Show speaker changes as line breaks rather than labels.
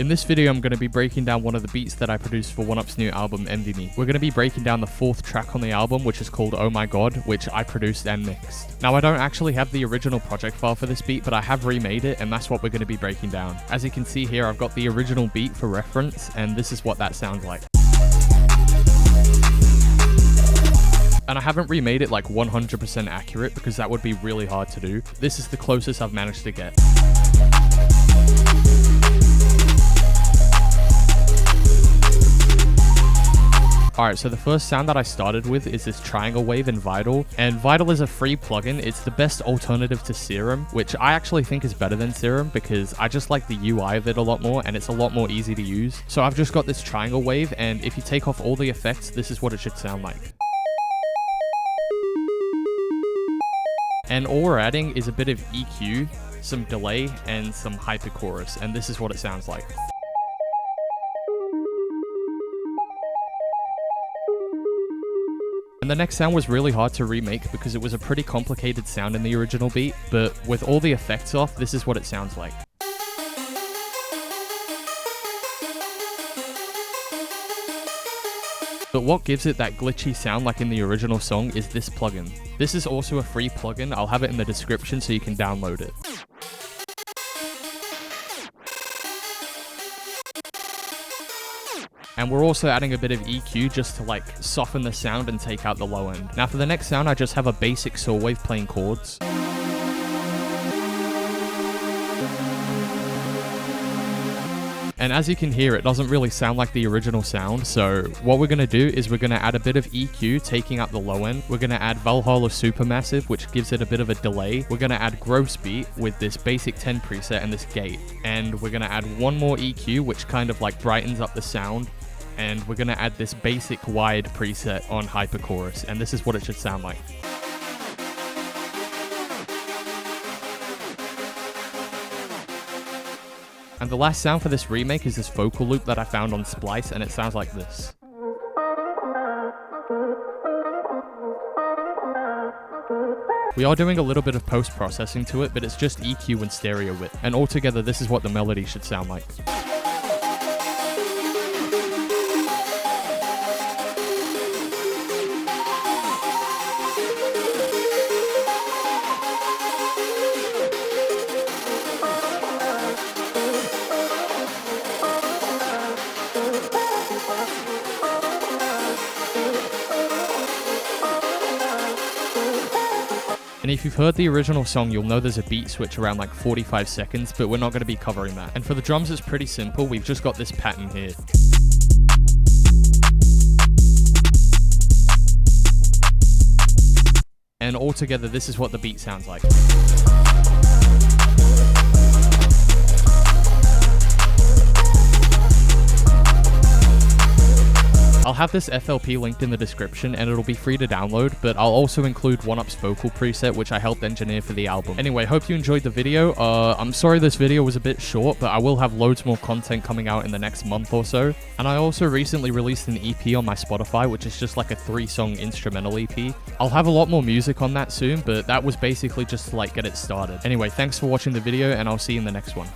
In this video, I'm going to be breaking down one of the beats that I produced for Oneup's new album, Envy Me. We're going to be breaking down the 4th track on the album, which is called Oh My God, which I produced and mixed. Now, I don't actually have the original project file for this beat, but I have remade it, and that's what we're going to be breaking down. As you can see here, I've got the original beat for reference, and this is what that sounds like. And I haven't remade it like 100% accurate because that would be really hard to do. This is the closest I've managed to get. Alright, so the first sound that I started with is this triangle wave in Vital, and Vital is a free plugin. It's the best alternative to Serum, which I actually think is better than Serum because I just like the UI of it a lot more and it's a lot more easy to use. So I've just got this triangle wave, and if you take off all the effects, this is what it should sound like. And all we're adding is a bit of EQ, some delay, and some hyperchorus, and this is what it sounds like. And the next sound was really hard to remake because it was a pretty complicated sound in the original beat, but with all the effects off, this is what it sounds like. But what gives it that glitchy sound like in the original song is this plugin. This is also a free plugin. I'll have it in the description so you can download it. And we're also adding a bit of EQ just to like soften the sound and take out the low end. Now for the next sound, I just have a basic saw wave playing chords. And as you can hear, it doesn't really sound like the original sound, so what we're going to do is we're going to add a bit of EQ, taking out the low end. We're going to add Valhalla Supermassive, which gives it a bit of a delay. We're going to add Gross Beat with this basic 10 preset and this gate. And we're going to add one more EQ, which kind of like brightens up the sound. And we're going to add this basic wide preset on Hyperchorus, and this is what it should sound like. And the last sound for this remake is this vocal loop that I found on Splice, and it sounds like this. We are doing a little bit of post-processing to it, but it's just EQ and stereo width, and altogether this is what the melody should sound like. And if you've heard the original song, you'll know there's a beat switch around like 45 seconds, but we're not going to be covering that. And for the drums, it's pretty simple. We've just got this pattern here. And altogether, this is what the beat sounds like. I'll have this FLP linked in the description and it'll be free to download, but I'll also include Oneup's vocal preset, which I helped engineer for the album. Anyway, hope you enjoyed the video. I'm sorry this video was a bit short, but I will have loads more content coming out in the next month or so. And I also recently released an EP on my Spotify, which is just like a 3-song instrumental EP. I'll have a lot more music on that soon, but that was basically just to like get it started. Anyway, thanks for watching the video and I'll see you in the next one.